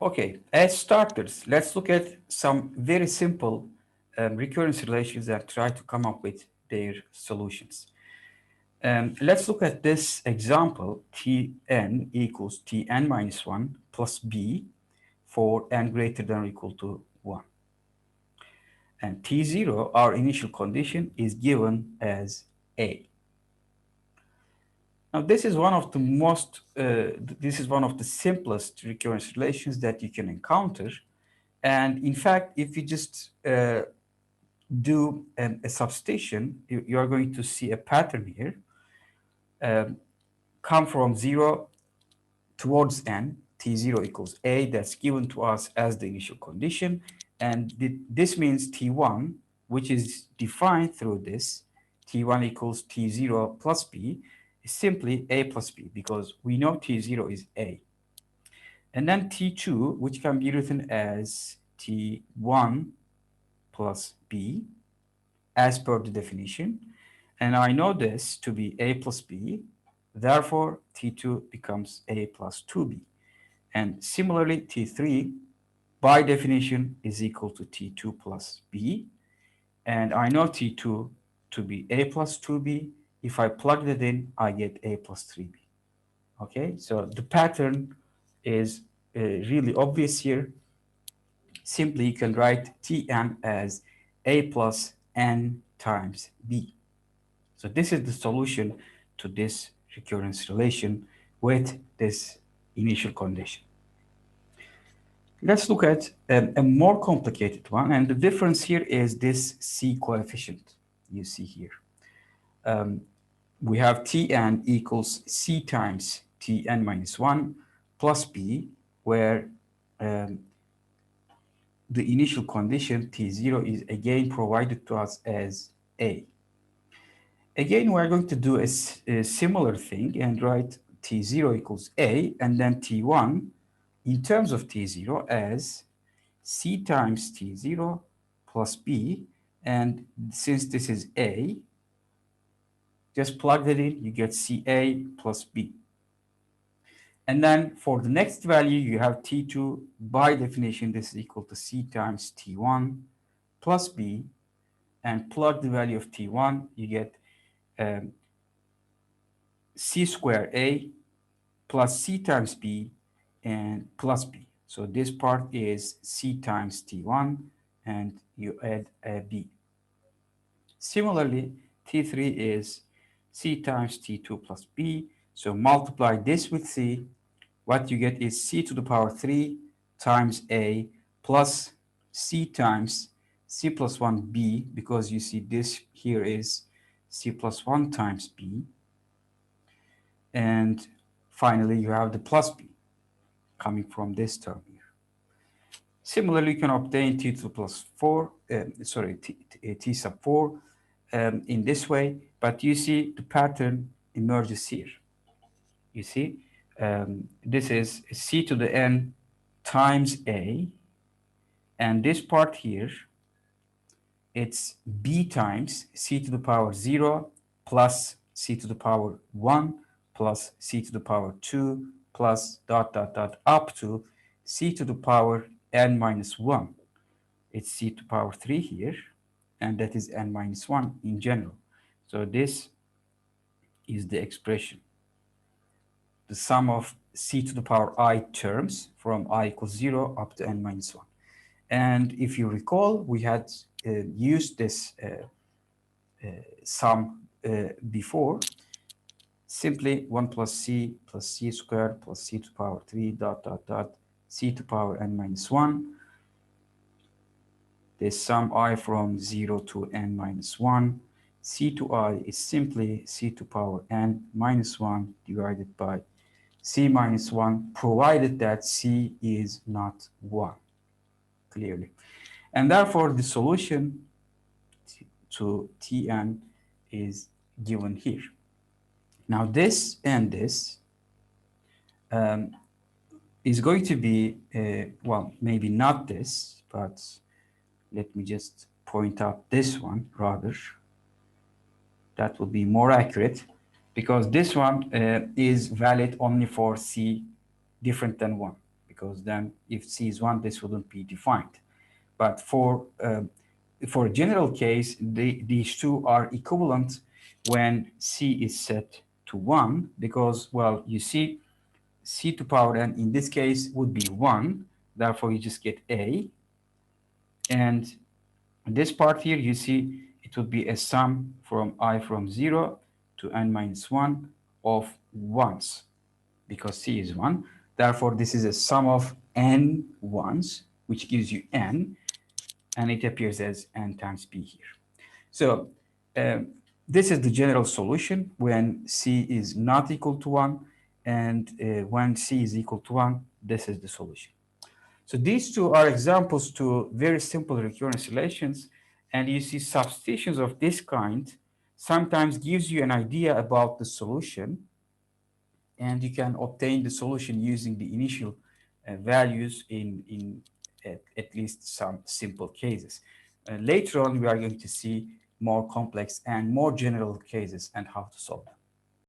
Okay, as starters, let's look at some very simple recurrence relations and try to come up with their solutions. Let's look at this example, Tn equals Tn minus 1 plus b for n greater than or equal to 1. And T0, our initial condition, is given as A. Now, this is one of the simplest recurrence relations that you can encounter. And in fact, if you just do a substitution, you are going to see a pattern here. Come from 0 towards n, T0 equals A, that's given to us as the initial condition. And this means T1, which is defined through this, T1 equals T0 plus B, is simply A plus B, because we know T0 is A. And then T2, which can be written as T1 plus B, as per the definition. And I know this to be A plus B, therefore T2 becomes A plus 2B. And similarly, T3, by definition, is equal to T2 plus B. And I know T2 to be A plus 2B. If I plug that in, I get A plus 3B. Okay, so the pattern is really obvious here. Simply, you can write Tn as A plus n times B. So this is the solution to this recurrence relation with this initial condition. Let's look at a more complicated one, and the difference here is this C coefficient you see here. We have Tn equals C times Tn minus 1 plus B, where the initial condition T0 is again provided to us as A. Again, we're going to do a similar thing and write T0 equals A, and then T1 in terms of T0 as C times T0 plus B. And since this is A, just plug that in, you get CA plus B. And then for the next value, you have T2. By definition, this is equal to C times T1 plus B. And plug the value of T1, you get C square A plus C times B and plus B. So this part is C times T1 and you add a B. Similarly, T3 is C times T2 plus B. So multiply this with C. What you get is C to the power 3 times A plus C times C plus 1 B, because you see this here is C plus 1 times B. And finally, you have the plus B coming from this term here. Similarly, you can obtain T to the plus 4, T sub 4 in this way, but you see the pattern emerges here. You see, this is C to the n times A, and this part here, it's B times C to the power 0 plus C to the power 1 plus C to the power 2 plus dot dot dot up to C to the power n minus 1. It's C to the power 3 here, and that is n minus 1 in general. So this is the expression. The sum of C to the power I terms from I equals 0 up to n minus 1. And if you recall, we had used this sum before. Simply 1 plus C squared plus C to the power 3 dot dot dot C to the power n minus 1. This sum I from 0 to n minus 1. C to I is simply C to the power n minus 1 divided by C minus 1, provided that C is not 1, clearly. And therefore, the solution to Tn is given here. Now, this and this is going to be, well, maybe not this, but let me just point out this one rather. That would be more accurate, because this one is valid only for C different than 1, because then if C is 1, this wouldn't be defined. But for a general case, these two are equivalent when C is set to 1, because, well, you see, C to power n in this case would be 1, therefore you just get A. And this part here, you see, it would be a sum from I from 0 to n minus 1 of 1s, because C is 1. Therefore, this is a sum of n 1s, which gives you n, and it appears as n times p here. So this is the general solution when C is not equal to 1, and when C is equal to 1, this is the solution. So these two are examples to very simple recurrence relations, and you see substitutions of this kind sometimes gives you an idea about the solution, and you can obtain the solution using the initial values in at least some simple cases. Later on, we are going to see more complex and more general cases and how to solve them.